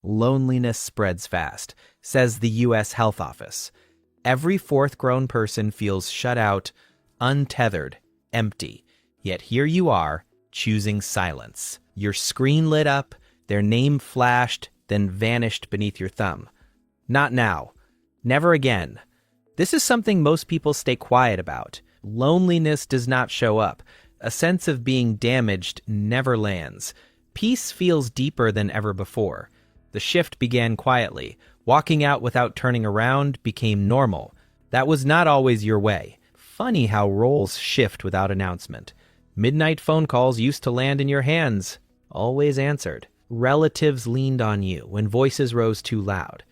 Loneliness spreads fast, says the U.S. Health Office. Every fourth grown person feels shut out, untethered, empty. Yet here you are, choosing silence. Your screen lit up, their name flashed, then vanished beneath your thumb. Not now. Never again. This is something most people stay quiet about. Loneliness does not show up. A sense of being damaged never lands. Peace feels deeper than ever before. The shift began quietly. Walking out without turning around became normal. That was not always your way. Funny how roles shift without announcement. Midnight phone calls used to land in your hands. Always answered. Relatives leaned on you when voices rose too loud.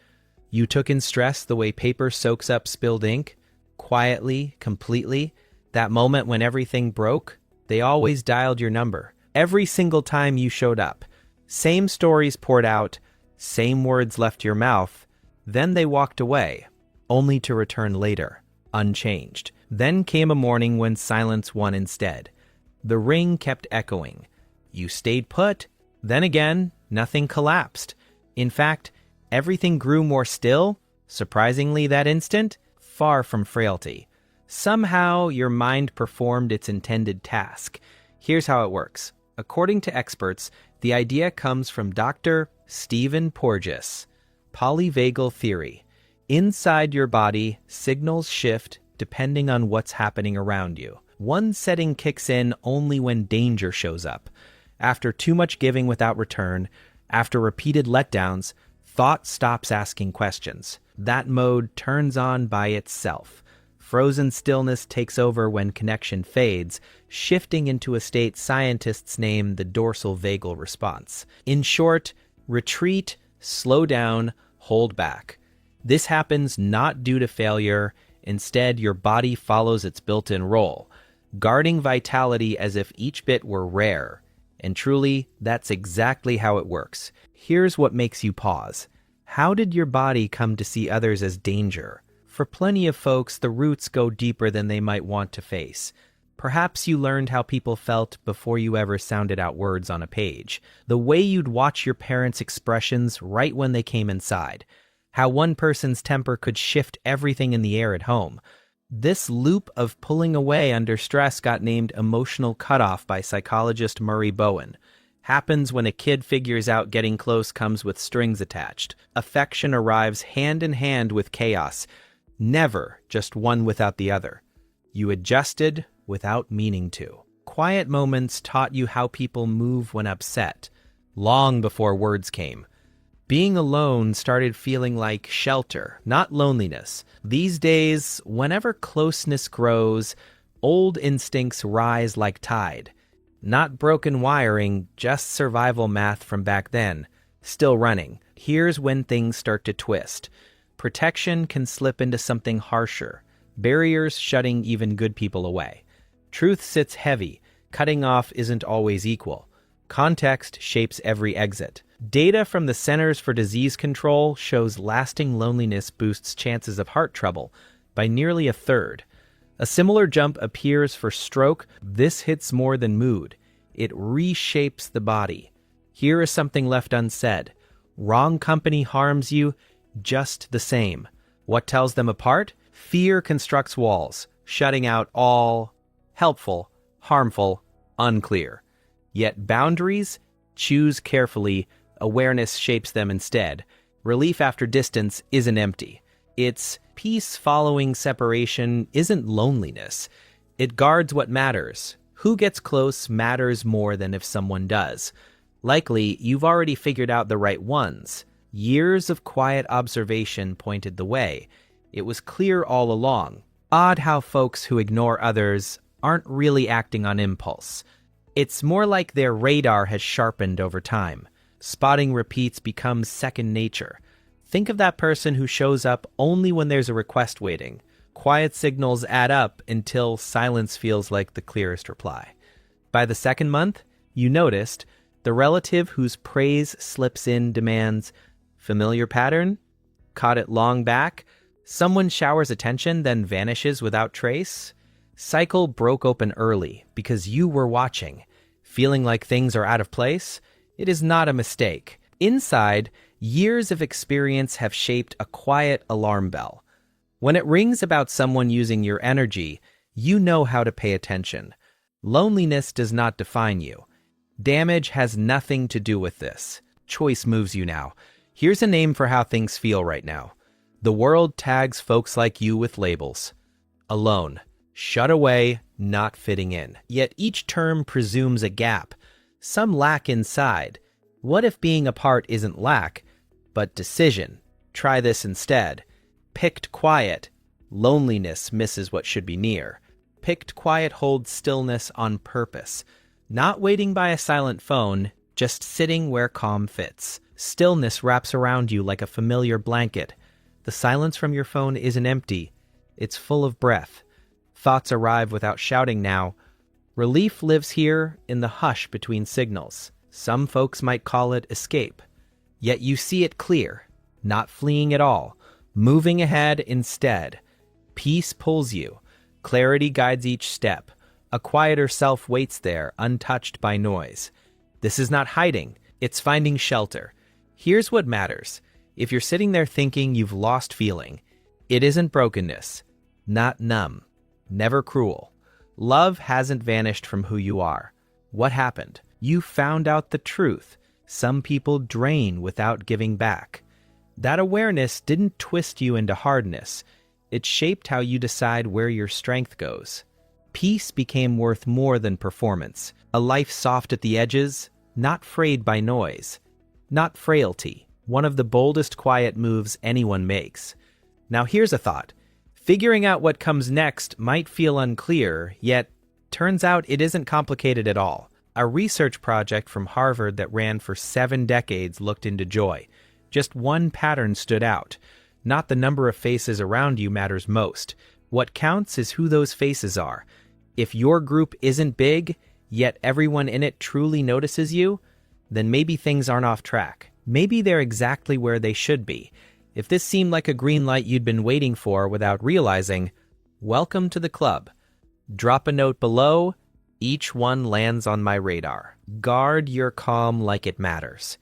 You took in stress the way paper soaks up spilled ink. Quietly, completely. That moment when everything broke, they always dialed your number. Every single time you showed up. Same stories poured out. Same words left your mouth. Then they walked away, only to return later, unchanged. Then came a morning when silence won instead. The ring kept echoing. You stayed put. Then again, nothing collapsed. In fact, everything grew more still, surprisingly that instant, far from frailty. Somehow, your mind performed its intended task. Here's how it works. According to experts, the idea comes from Dr. Stephen Porges. Polyvagal Theory. Inside your body, signals shift depending on what's happening around you. One setting kicks in only when danger shows up. After too much giving without return, after repeated letdowns, thought stops asking questions. That mode turns on by itself. Frozen stillness takes over when connection fades, shifting into a state scientists name the dorsal vagal response. In short, retreat, slow down, hold back. This happens not due to failure. Instead, your body follows its built-in role, guarding vitality as if each bit were rare. And truly, that's exactly how it works. Here's what makes you pause. How did your body come to see others as danger? For plenty of folks, the roots go deeper than they might want to face. Perhaps you learned how people felt before you ever sounded out words on a page. The way you'd watch your parents' expressions right when they came inside. How one person's temper could shift everything in the air at home. This loop of pulling away under stress got named emotional cutoff by psychologist Murray Bowen. Happens when a kid figures out getting close comes with strings attached. Affection arrives hand in hand with chaos. Never just one without the other. You adjusted without meaning to. Quiet moments taught you how people move when upset, long before words came. Being alone started feeling like shelter, not loneliness. These days, whenever closeness grows, old instincts rise like tide. Not broken wiring, just survival math from back then, still running. Here's when things start to twist. Protection can slip into something harsher, barriers shutting even good people away. Truth sits heavy, cutting off isn't always equal. Context shapes every exit. Data from the Centers for Disease Control shows lasting loneliness boosts chances of heart trouble by nearly a third. A similar jump appears for stroke. This hits more than mood. It reshapes the body. Here is something left unsaid. Wrong company harms you just the same. What tells them apart? Fear constructs walls, shutting out all helpful, harmful, unclear. Yet boundaries, choose carefully, awareness shapes them instead. Relief after distance isn't empty. It's peace following separation isn't loneliness. It guards what matters. Who gets close matters more than if someone does. Likely, you've already figured out the right ones. Years of quiet observation pointed the way. It was clear all along. Odd how folks who ignore others aren't really acting on impulse. It's more like their radar has sharpened over time. Spotting repeats becomes second nature. Think of that person who shows up only when there's a request waiting. Quiet signals add up until silence feels like the clearest reply. By the second month, you noticed the relative whose praise slips in demands, familiar pattern? Caught it long back? Someone showers attention, then vanishes without trace? Cycle broke open early because you were watching. Feeling like things are out of place? It is not a mistake. Inside, Years of experience have shaped a quiet alarm bell. When it rings about someone using your energy, you know how to pay attention. Loneliness does not define you. Damage has nothing to do with this. Choice moves you now. Here's a name for how things feel right now. The world tags folks like you with labels. Alone, shut away, not fitting in. Yet each term presumes a gap. Some lack inside. What if being apart isn't lack, but decision? Try this instead. Picked quiet. Loneliness misses what should be near. Picked quiet holds stillness on purpose. Not waiting by a silent phone, just sitting where calm fits. Stillness wraps around you like a familiar blanket. The silence from your phone isn't empty. It's full of breath. Thoughts arrive without shouting now. Relief lives here in the hush between signals. Some folks might call it escape. Yet you see it clear, not fleeing at all, moving ahead instead. Peace pulls you. Clarity guides each step. A quieter self waits there, untouched by noise. This is not hiding, it's finding shelter. Here's what matters. If you're sitting there thinking you've lost feeling, it isn't brokenness, not numb, never cruel. Love hasn't vanished from who you are. What happened? You found out the truth. Some people drain without giving back. That awareness didn't twist you into hardness. It shaped how you decide where your strength goes. Peace became worth more than performance. A life soft at the edges, not frayed by noise. Not frailty, one of the boldest quiet moves anyone makes. Now here's a thought. Figuring out what comes next might feel unclear, yet turns out it isn't complicated at all. A research project from Harvard that ran for 7 decades looked into joy. Just one pattern stood out. Not the number of faces around you matters most. What counts is who those faces are. If your group isn't big, yet everyone in it truly notices you, then maybe things aren't off track. Maybe they're exactly where they should be. If this seemed like a green light you'd been waiting for without realizing, welcome to the club. Drop a note below. Each one lands on my radar. Guard your calm like it matters.